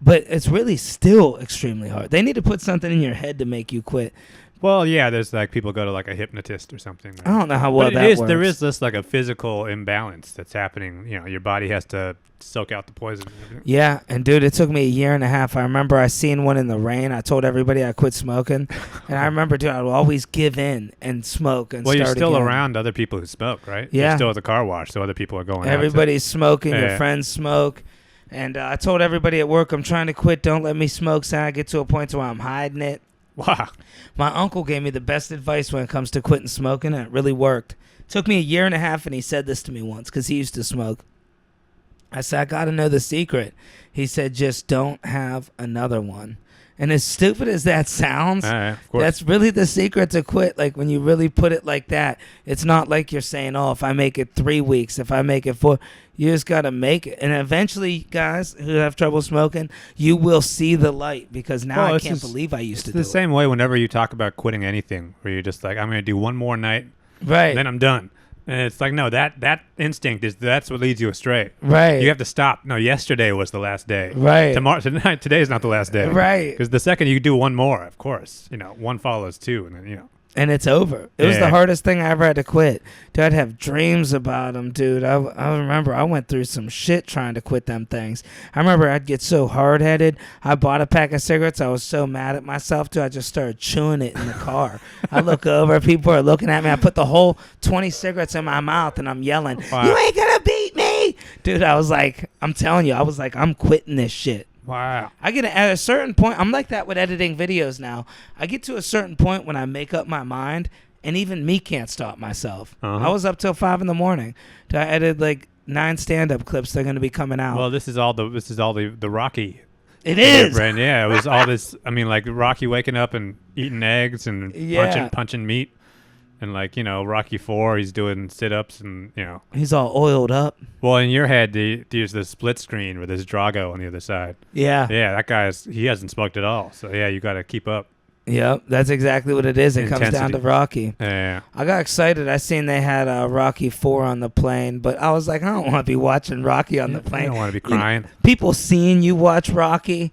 S2: But it's really still extremely hard. They need to put something in your head to make you quit.
S1: Well, yeah, there's like people go to like a hypnotist or something. Right?
S2: I don't know how well
S1: But
S2: that works.
S1: there is this like a physical imbalance that's happening. You know, your body has to soak out the poison. And everything.
S2: Yeah, and dude, it took me a year and a half. I remember I seen one in the rain. I told everybody I quit smoking, and I remember, dude, I would always give in and smoke and
S1: Well,
S2: start
S1: you're still
S2: again.
S1: around other people who smoke, right?
S2: Yeah.
S1: You're still at the car wash, so other people are going out.
S2: Everybody's smoking. Your
S1: Yeah.
S2: friends smoke. And I told everybody at work, I'm trying to quit. Don't let me smoke. So I get to a point where I'm hiding it.
S1: Wow.
S2: My uncle gave me the best advice when it comes to quitting smoking, and it really worked. Took me a year and a half, and he said this to me once because he used to smoke. I said, I got to know the secret. He said, just don't have another one. And as stupid as that sounds,
S1: Of course.
S2: that's really the secret to quit. Like when you really put it like that, it's not like you're saying, oh, if I make it 3 weeks, if I make it 4, you just got to make it. And eventually, guys who have trouble smoking, you will see the light because now
S1: Well,
S2: I
S1: it's
S2: can't
S1: just-
S2: believe I used
S1: It's
S2: to
S1: the
S2: do
S1: same way whenever you talk about quitting anything, where you're just like, I'm going to do one more night,
S2: it. Right.
S1: then I'm done. And it's like, no, that instinct that's what leads you astray.
S2: Right.
S1: You have to stop. No, yesterday was the last day.
S2: Right.
S1: Today is not the last day.
S2: Right.
S1: Because the second you do one more, of course, one follows two, and then
S2: And it's over. It was
S1: Yeah.
S2: the hardest thing I ever had to quit. Dude, I'd have dreams about them, dude. I remember I went through some shit trying to quit them things. I remember I'd get so hard-headed. I bought a pack of cigarettes. I was so mad at myself, dude. I just started chewing it in the car. I look over. People are looking at me. I put the whole 20 cigarettes in my mouth, and I'm yelling,
S1: Wow.
S2: you ain't gonna beat me. Dude, I was like, I'm telling you, I was like, I'm quitting this shit.
S1: wow.
S2: I get at a certain point. I'm like that with editing videos now. I get to a certain point when I make up my mind, and even me can't stop myself.
S1: Uh-huh.
S2: I was up till 5 a.m. I edited like 9 stand-up clips. They're going to be coming out.
S1: Well, this is all the Rocky.
S2: It is.
S1: Brand. Yeah, it was all this. I mean, like Rocky waking up and eating eggs and
S2: Yeah.
S1: punching meat, and like Rocky 4, he's doing sit-ups and
S2: He's all oiled up.
S1: Well, in your head, there's the split screen with his Drago on the other side.
S2: Yeah.
S1: Yeah, that he hasn't smoked at all. So yeah, you got to keep up.
S2: Yep. That's exactly what it is. It comes down
S1: Intensity.
S2: to Rocky.
S1: Yeah.
S2: I got excited. I seen they had Rocky 4 on the plane, but I was like, I don't want to be watching Rocky on the
S1: You
S2: plane.
S1: don't want to be
S2: You know,
S1: crying.
S2: people seeing you watch Rocky.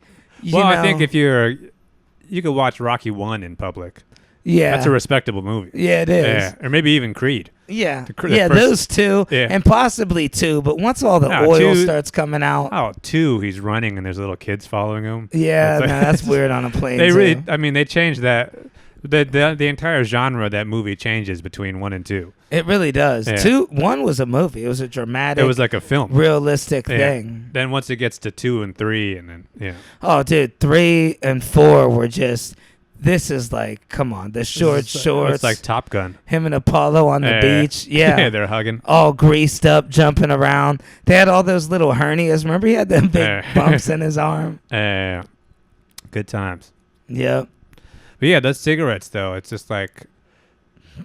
S1: Well, I think if you could watch Rocky 1 in public.
S2: yeah,
S1: That's a respectable movie.
S2: yeah, it is.
S1: Yeah, or maybe even Creed.
S2: Yeah,
S1: The
S2: yeah,
S1: first-
S2: those two,
S1: Yeah.
S2: and possibly 2. But once all the
S1: No,
S2: oil
S1: 2
S2: starts coming out,
S1: Oh, 2, he's running and there's little kids following him.
S2: yeah,
S1: It's like-
S2: no, that's weird on a plane.
S1: They
S2: too.
S1: really, I mean, they changed that. The entire genre of that movie changes between 1 and 2.
S2: It really does.
S1: Yeah.
S2: 1 was a movie. It was a dramatic,
S1: It was like a film.
S2: realistic
S1: Yeah.
S2: thing.
S1: Then once it gets to 2 and 3, and then
S2: Oh, dude, 3 and 4 were just. This is like, come on, the short shorts.
S1: It's like Top Gun.
S2: him and Apollo on the beach. Yeah.
S1: they're hugging.
S2: All greased up, jumping around. They had all those little hernias. Remember, he had them big
S1: Yeah.
S2: bumps in his arm.
S1: Good times.
S2: Yep.
S1: But yeah, those cigarettes though, it's just like,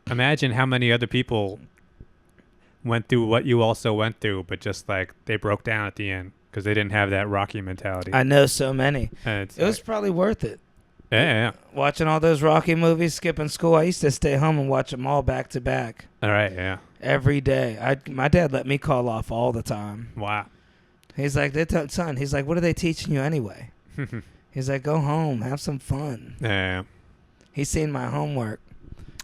S1: imagine how many other people went through what you also went through, but just like they broke down at the end because they didn't have that Rocky mentality.
S2: I know so many.
S1: And it's
S2: It was
S1: like-
S2: probably worth it.
S1: yeah.
S2: Watching all those Rocky movies, skipping school. I used to stay home and watch them all back to back
S1: All right, yeah.
S2: every day. My dad let me call off all the time.
S1: Wow.
S2: He's like, son, he's like, what are they teaching you anyway? He's like, go home, have some fun.
S1: Yeah.
S2: He's seen my homework.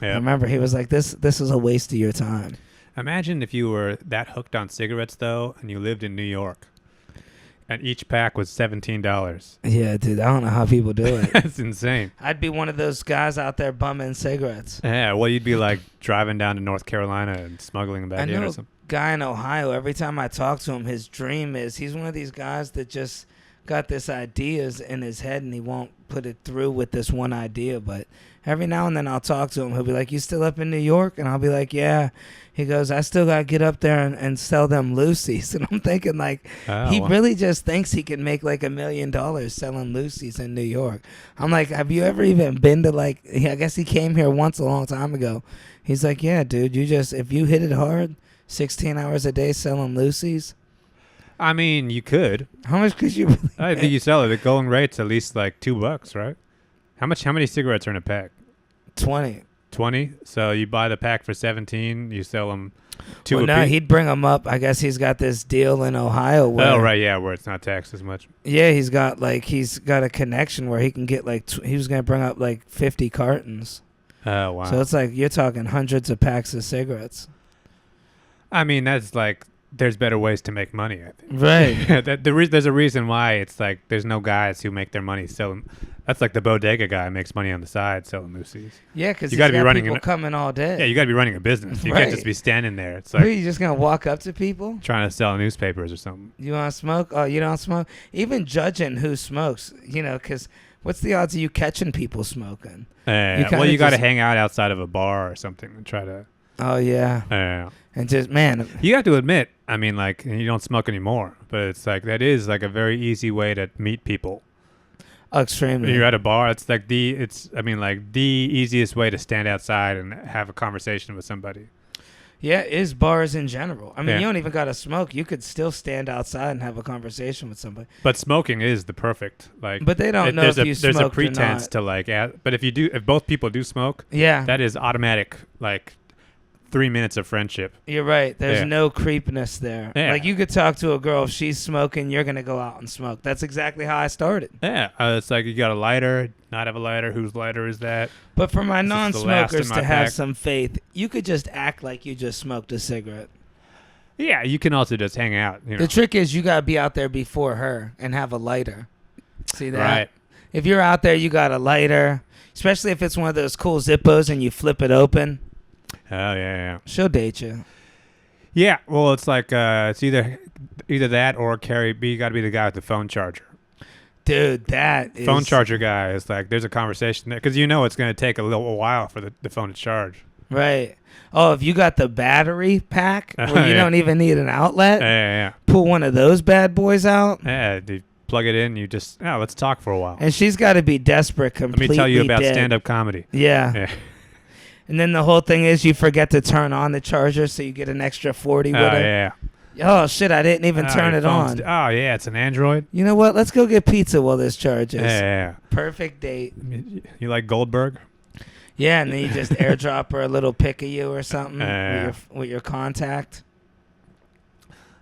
S2: I
S1: Yeah.
S2: remember he was like, this is a waste of your time.
S1: Imagine if you were that hooked on cigarettes though, and you lived in New York, and each pack was $17.
S2: Yeah, dude, I don't know how people do it.
S1: That's insane.
S2: I'd be one of those guys out there bumming cigarettes.
S1: Yeah. Well, you'd be like driving down to North Carolina and smuggling them
S2: I
S1: back in
S2: know
S1: or
S2: a
S1: something.
S2: guy in Ohio, every time I talk to him, his dream is he's one of these guys that just got this ideas in his head and he won't put it through with this one idea. But every now and then I'll talk to him. He'll be like, you still up in New York? And I'll be like, yeah. He goes, I still got to get up there and sell them Lucy's. And I'm thinking like, he really just thinks he can make like $1 million selling Lucy's in New York. I'm like, have you ever even been to like, I guess he came here once a long time ago. He's like, yeah, dude, if you hit it hard, 16 hours a day selling Lucy's.
S1: I mean, you could.
S2: How much could you really
S1: I think you sell it. The going rate's at least like $2, right? How many cigarettes are in a pack?
S2: 20.
S1: 20. So you buy the pack for 17. You sell them 2
S2: Well,
S1: a
S2: no,
S1: piece.
S2: he'd bring them up. I guess he's got this deal in Ohio where,
S1: Oh right, yeah, where it's not taxed as much.
S2: yeah, he's got a connection where he can get like he was gonna bring up like 50 cartons.
S1: Oh wow.
S2: So it's like you're talking hundreds of packs of cigarettes.
S1: I mean, that's like there's better ways to make money. I think.
S2: Right.
S1: There's a reason why it's like there's no guys who make their money selling. That's like the bodega guy makes money on the side selling moosies.
S2: Yeah, because
S1: You
S2: you got
S1: gotta be
S2: got
S1: running
S2: people
S1: an-
S2: coming all day.
S1: Yeah, you got to be running a business. You
S2: Right.
S1: can't just be standing there. It's
S2: What, are
S1: like
S2: you just gonna walk up to people?
S1: trying to sell newspapers or something.
S2: You want to smoke? Oh, you don't smoke? Even judging who smokes, because what's the odds of you catching people smoking?
S1: Well,
S2: kinda
S1: you got to
S2: just-
S1: hang out outside of a bar or something and try to.
S2: Oh yeah, and just man,
S1: You have to admit, I mean, like you don't smoke anymore, but it's like that is like a very easy way to meet people. When
S2: extremely.
S1: you're at a bar, it's like the easiest way to stand outside and have a conversation with somebody.
S2: Yeah, is bars in general. I mean,
S1: Yeah.
S2: you don't even gotta smoke. You could still stand outside and have a conversation with somebody.
S1: But smoking is the perfect like.
S2: But they don't know if you
S1: there's a
S2: smoked or
S1: pretense
S2: not.
S1: to like, but if both people do smoke,
S2: Yeah,
S1: that is automatic like 3 minutes of friendship.
S2: you're right. There's
S1: Yeah.
S2: no creepiness there.
S1: Yeah.
S2: Like you could talk to a girl if she's smoking, you're gonna go out and smoke. That's exactly how I started.
S1: Yeah, it's like you got a lighter, not have a lighter. Whose lighter is that?
S2: But for my
S1: This is the last
S2: non-smokers
S1: in my
S2: to have
S1: pack.
S2: some faith, you could just act like you just smoked a cigarette.
S1: Yeah, you can also just hang out. You know.
S2: The trick is you gotta be out there before her and have a lighter. See that?
S1: Right.
S2: If you're out there, you got a lighter, especially if it's one of those cool Zippos and you flip it open.
S1: Oh yeah.
S2: She'll date you.
S1: Yeah, well, it's like it's either that or carry. You got to be the guy with the phone charger.
S2: Dude, that is...
S1: Phone charger guy is like there's a conversation there because it's going to take a little while for the phone to charge.
S2: Right. Oh, if you got the battery pack where you
S1: Yeah.
S2: don't even need an outlet,
S1: Yeah.
S2: pull one of those bad boys out.
S1: Yeah, you plug it in. You just let's talk for a while.
S2: And she's got to be desperate,
S1: Let
S2: completely
S1: me tell you about
S2: dead.
S1: stand-up comedy.
S2: Yeah.
S1: Yeah.
S2: And then the whole thing is you forget to turn on the charger, so you get an extra 40 with
S1: Oh
S2: it.
S1: yeah.
S2: Oh, shit, I didn't even turn
S1: your
S2: it
S1: phone's-
S2: on.
S1: Oh yeah, it's an Android.
S2: You know what? Let's go get pizza while this charges.
S1: Yeah.
S2: Perfect date.
S1: You like Goldberg?
S2: Yeah, and then you just airdrop her a little pic of you or something
S1: Yeah.
S2: with your contact.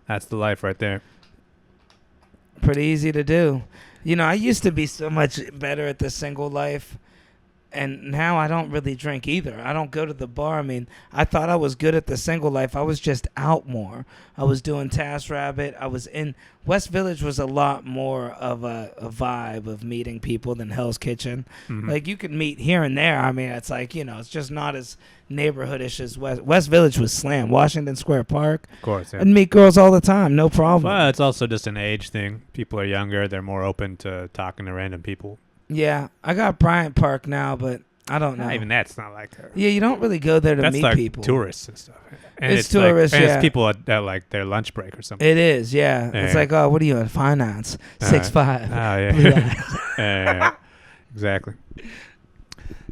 S1: That's the life right there.
S2: Pretty easy to do. I used to be so much better at the single life, and now I don't really drink either. I don't go to the bar. I mean, I thought I was good at the single life. I was just out more. I was doing TaskRabbit. I was in West Village was a lot more of a vibe of meeting people than Hell's Kitchen.
S1: Mhm.
S2: Like you could meet here and there. I mean, it's like it's just not as neighborhoodish as West Village was slam. Washington Square Park.
S1: Of course. Yeah.
S2: I'd meet girls all the time, no problem.
S1: Well, it's also just an age thing. People are younger; they're more open to talking to random people.
S2: Yeah, I got Bryant Park now, but I don't know.
S1: Not even that's not like
S2: Yeah, you don't really go there to
S1: that's
S2: meet
S1: like
S2: people.
S1: tourists and stuff. And
S2: It's tourists,
S1: like, and
S2: yeah.
S1: it's people at like their lunch break or something.
S2: It is, yeah. It's
S1: Yeah.
S2: like, oh, what are you in finance? 6'5".
S1: Oh yeah.
S2: Blue eyes.
S1: Yeah, exactly.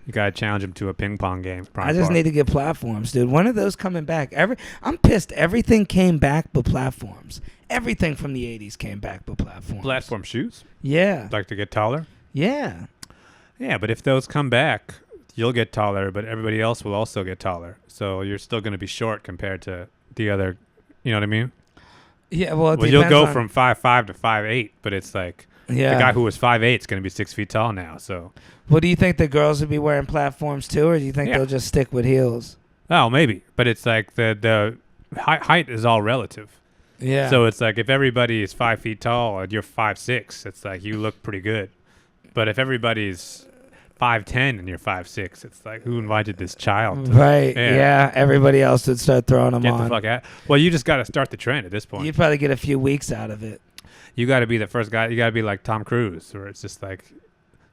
S1: You gotta challenge them to a ping pong game.
S2: I just need to get platforms, dude. When are those coming back? I'm pissed. Everything came back but platforms. Everything from the 80s came back but platforms.
S1: platform shoes.
S2: Yeah.
S1: Like to get taller.
S2: Yeah.
S1: Yeah, but if those come back, you'll get taller, but everybody else will also get taller. So you're still going to be short compared to the other. You know what I mean?
S2: Yeah, well, it
S1: Well, you'll
S2: depends
S1: go
S2: on-
S1: from 5'5" to 5'8", but it's like
S2: yeah.
S1: the guy who was 5'8" is going to be 6 feet tall now. So,
S2: Well, do you think the girls would be wearing platforms too, or do you think
S1: Yeah.
S2: they'll just stick with heels?
S1: oh, maybe, but it's like the height is all relative.
S2: Yeah.
S1: So it's like if everybody is 5 feet tall and you're 5'6", it's like you look pretty good. But if everybody's 5'10" and you're 5'6", it's like who invited this child? To
S2: Right.
S1: Yeah.
S2: Yeah. Everybody else would start throwing them
S1: Get
S2: on.
S1: the fuck out. Well, you just got to start the trend at this point.
S2: You'd probably get a few weeks out of it.
S1: You got to be the first guy. You got to be like Tom Cruise, where it's just like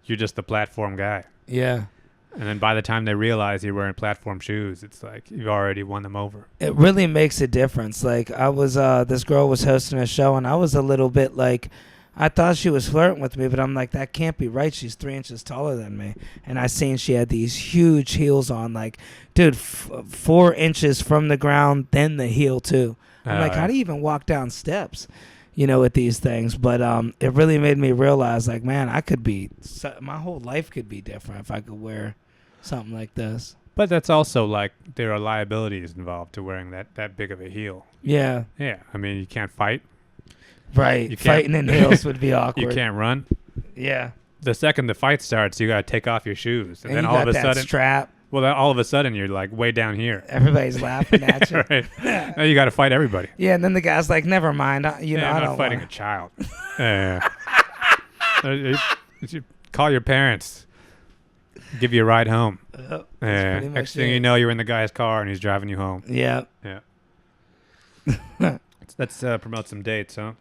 S1: you're just the platform guy.
S2: Yeah.
S1: And then by the time they realize you're wearing platform shoes, it's like you've already won them over.
S2: It really makes a difference. Like I was, this girl was hosting a show, and I was a little bit like, I thought she was flirting with me, but I'm like, that can't be right. She's 3 inches taller than me, and I seen she had these huge heels on. Like, dude, 4 inches from the ground, then the heel too. I'm like, how do you even walk down steps? With these things. But it really made me realize, like, man, my whole life could be different if I could wear something like this.
S1: But that's also like there are liabilities involved to wearing that big of a heel.
S2: Yeah,
S1: Yeah, I mean you can't fight,
S2: right.
S1: You can't-
S2: Fighting in heels would be awkward.
S1: you can't run.
S2: Yeah.
S1: The second the fight starts, you gotta take off your shoes, and
S2: And
S1: then
S2: you
S1: all
S2: got
S1: of a
S2: that
S1: sudden,
S2: strap.
S1: Well, then all of a sudden you're like way down here.
S2: Everybody's laughing at you.
S1: Right. Now you got to fight everybody.
S2: Yeah, and then the guy's like, "Never mind. I
S1: I'm
S2: don't
S1: not fighting
S2: wanna.
S1: a child. You call your parents. Give you a ride home.
S2: That's pretty much
S1: Next thing
S2: it.
S1: you know, you're in the guy's car and he's driving you home.
S2: Yeah.
S1: Yeah. Let's promote some dates, huh?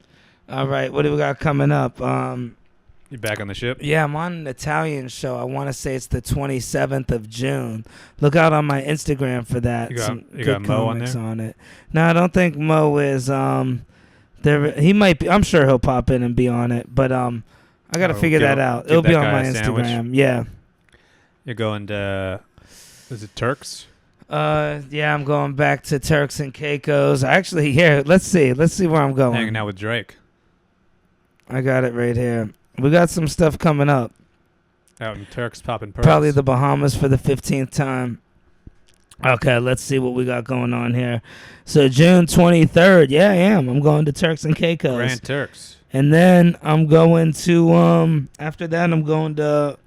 S2: All right. What do we got coming up?
S1: You back on the ship?
S2: Yeah, I'm on an Italian show. I want to say it's the 27th of June. Look out on my Instagram for that.
S1: You got-
S2: Some
S1: you
S2: good
S1: got Mo on
S2: comics
S1: there?
S2: on it. No, I don't think Mo is. There, he might be. I'm sure he'll pop in and be on it, but I got to figure that out.
S1: give
S2: It'll be
S1: that
S2: on
S1: guy
S2: my
S1: a sandwich.
S2: Instagram. Yeah.
S1: You're going to, is it Turks?
S2: Yeah, I'm going back to Turks and Caicos. Actually, here, let's see where I'm going.
S1: Hanging out with Drake.
S2: I got it right here. We got some stuff coming up.
S1: Out in Turks popping pearls.
S2: Probably the Bahamas for the 15th time. Okay, let's see what we got going on here. So June 23rd, yeah, I am. I'm going to Turks and Caicos.
S1: Grand Turks.
S2: And then I'm going to, after that, I'm going to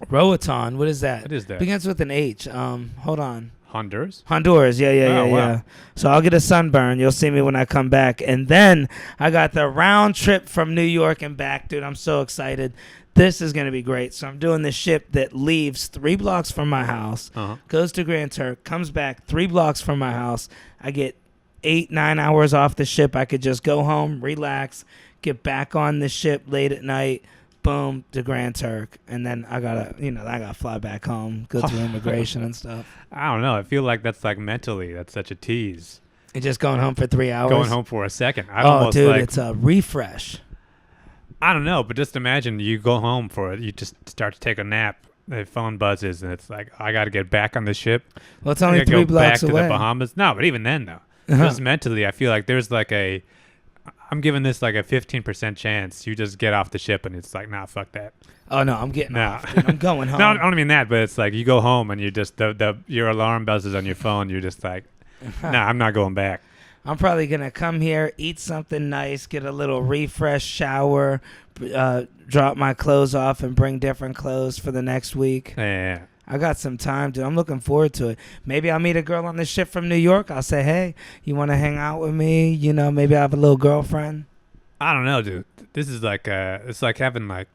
S2: Roatan. What is that?
S1: What is that?
S2: Begins with an H. Hold on.
S1: Honduras?
S2: Honduras, yeah,
S1: Oh, wow.
S2: yeah. So I'll get a sunburn. You'll see me when I come back. And then I got the round trip from New York and back, dude. I'm so excited. This is going to be great. So I'm doing the ship that leaves 3 blocks from my house,
S1: Uh-huh.
S2: goes to Grand Turk, comes back 3 blocks from my house. I get 8-9 hours off the ship. I could just go home, relax, get back on the ship late at night, boom, to Grand Turk. And then I got to fly back home, go through immigration and stuff.
S1: I don't know. I feel like that's like mentally, that's such a tease.
S2: And just going home for 3 hours.
S1: Going home for a second. I
S2: Oh,
S1: almost
S2: dude,
S1: like,
S2: it's a refresh.
S1: I don't know, but just imagine you go home for it. You just start to take a nap. The phone buzzes, and it's like, I got to get back on the ship.
S2: Well, it's
S1: I
S2: only
S1: gotta
S2: 3
S1: go back
S2: blocks
S1: to
S2: away.
S1: the Bahamas. No, but even then, though,
S2: Uh-huh.
S1: just mentally, I feel like there's like I'm giving this like a 15% chance. You just get off the ship, and it's like, nah, fuck that.
S2: Oh, no, I'm getting
S1: No.
S2: off. Dude. I'm going home.
S1: No, I don't mean that, but it's like you go home and you just your alarm buzzes on your phone. You're just like, nah, I'm not going back.
S2: I'm probably going to come here, eat something nice, get a little refresh, shower, drop my clothes off, and bring different clothes for the next week.
S1: Yeah.
S2: I got some time, dude. I'm looking forward to it. Maybe I'll meet a girl on the ship from New York. I'll say, hey, you want to hang out with me? You know, maybe I have a little girlfriend.
S1: I don't know, dude. This is like it's like having like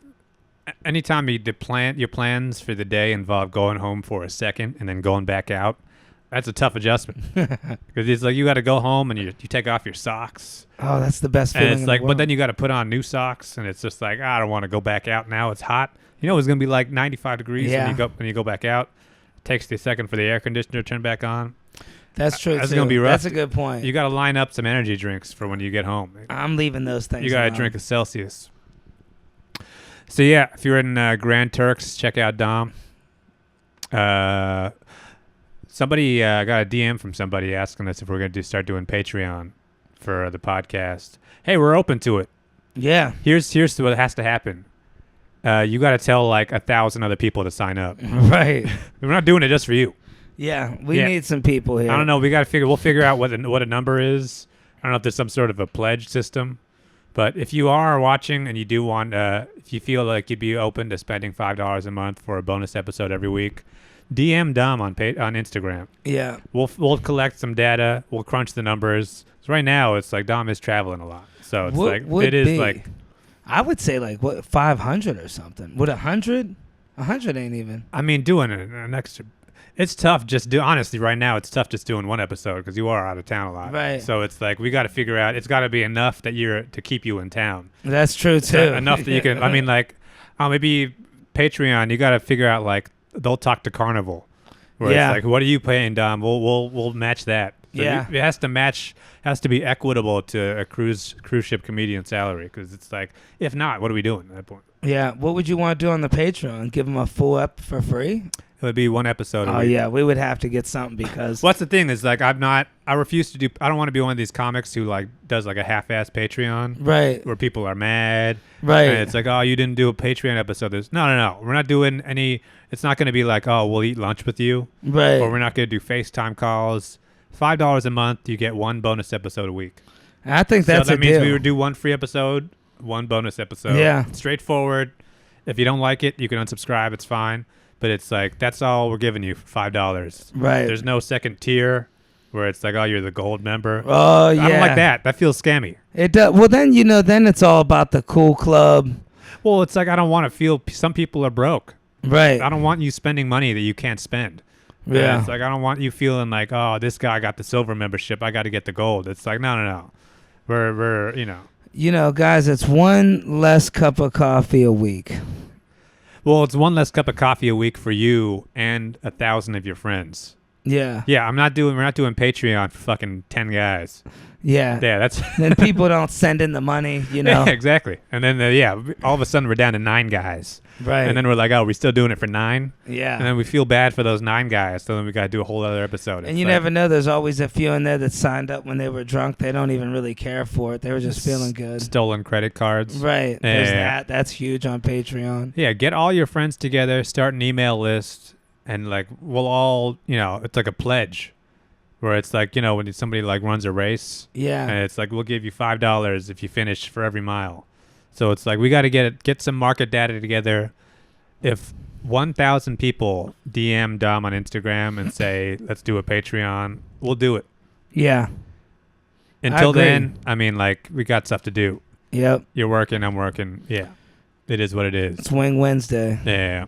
S1: anytime your plans for the day involve going home for a second and then going back out. That's a tough adjustment because it's like you got to go home and you take off your socks.
S2: Oh, that's the best feeling.
S1: And it's like, but then you got to put on new socks, and it's just like, I don't want to go back out now. It's hot. You know, it's gonna be like 95 degrees
S2: Yeah.
S1: when you go back out. It takes you a second for the air conditioner to turn back on.
S2: That's true.
S1: That's
S2: too.
S1: gonna be rough.
S2: That's a good point.
S1: You got to line up some energy drinks for when you get home.
S2: I'm leaving those things.
S1: You got to
S2: alone.
S1: drink a Celsius. So yeah, if you're in Grand Turks, check out Dom. Somebody got a DM from somebody asking us if we're going to start doing Patreon for the podcast. Hey, we're open to it.
S2: Yeah.
S1: Here's what has to happen. You got to tell like 1,000 other people to sign up.
S2: Right.
S1: We're not doing it just for you.
S2: Yeah. We
S1: Yeah.
S2: need some people here.
S1: I don't know. We'll figure out what a number is. I don't know if there's some sort of a pledge system. But if you are watching and you do want, if you feel like you'd be open to spending $5 a month for a bonus episode every week, DM Dom on Instagram.
S2: Yeah.
S1: We'll collect some data. We'll crunch the numbers. So right now, it's like Dom is traveling a lot. So it's
S2: What
S1: like
S2: would
S1: it is
S2: be?
S1: like
S2: I would say like what 500 or something. Would 100? 100 ain't even.
S1: I mean doing an extra. It's tough. Honestly, right now it's tough just doing one episode because you are out of town a lot.
S2: Right.
S1: So it's like we got to figure out. It's got to be enough that to keep you in town.
S2: That's true too.
S1: Enough that you can. I mean, like, maybe Patreon. You got to figure out like they'll talk to Carnival, where
S2: Yeah.
S1: it's like, what are you paying, Dom? We'll match that. So
S2: Yeah.
S1: it has to match. Has to be equitable to a cruise ship comedian salary because it's like if not, what are we doing at that point?
S2: Yeah. What would you want to do on the Patreon? Give them a full up for free?
S1: It would be one episode. A
S2: Oh
S1: week.
S2: yeah, we would have to get something because
S1: What's the thing is like I refuse to do. I don't want to be one of these comics who like does like a half-ass Patreon
S2: right,
S1: where people are mad.
S2: right.
S1: And it's like, oh, you didn't do a Patreon episode. No. We're not doing any. It's not going to be like, oh, we'll eat lunch with you,
S2: right.
S1: or we're not going to do FaceTime calls. $5 a month, you get one bonus episode a week.
S2: I think that's
S1: so that
S2: a
S1: means
S2: deal.
S1: we would do one free episode, one bonus episode.
S2: Yeah.
S1: Straightforward. If you don't like it, you can unsubscribe. It's fine. but it's like that's all we're giving you for $5.
S2: Right.
S1: There's no second tier where it's like, oh, you're the gold member.
S2: Oh yeah.
S1: I don't like that. That feels scammy.
S2: It does. Well, then then it's all about the cool club.
S1: Well, it's like I don't want to feel. Some people are broke.
S2: Right.
S1: I don't want you spending money that you can't spend.
S2: Yeah.
S1: It's like I don't want you feeling like, oh, this guy got the silver membership, I got to get the gold. It's like no. We're
S2: Guys, it's one less cup of coffee a week.
S1: Well, it's one less cup of coffee a week for you and 1,000 of your friends.
S2: Yeah.
S1: Yeah, we're not doing Patreon for fucking 10 guys.
S2: Yeah.
S1: Yeah, that's
S2: Then people don't send in the money,
S1: Yeah, exactly. And then all of a sudden we're down to 9 guys.
S2: Right.
S1: And then we're like, oh, we're still doing it for 9?
S2: Yeah.
S1: And then we feel bad for those 9 guys, so then we got to do a whole other episode.
S2: And you never know, there's always a few in there that signed up when they were drunk. They don't even really care for it. They were just feeling good.
S1: Stolen credit cards.
S2: Right. There's
S1: Yeah.
S2: that. That's huge on Patreon.
S1: Yeah, get all your friends together, start an email list, and like we'll all, it's like a pledge where it's like, when somebody like runs a race,
S2: Yeah.
S1: and it's like we'll give you $5 if you finish for every mile. So it's like we got to get some market data together. If 1,000 people DM Dom on Instagram and say, let's do a Patreon, we'll do it.
S2: Yeah.
S1: Until
S2: agree.
S1: then, I mean, like, we got stuff to do.
S2: Yep.
S1: You're working, I'm working. Yeah. It is what it is.
S2: It's Wing Wednesday.
S1: Yeah.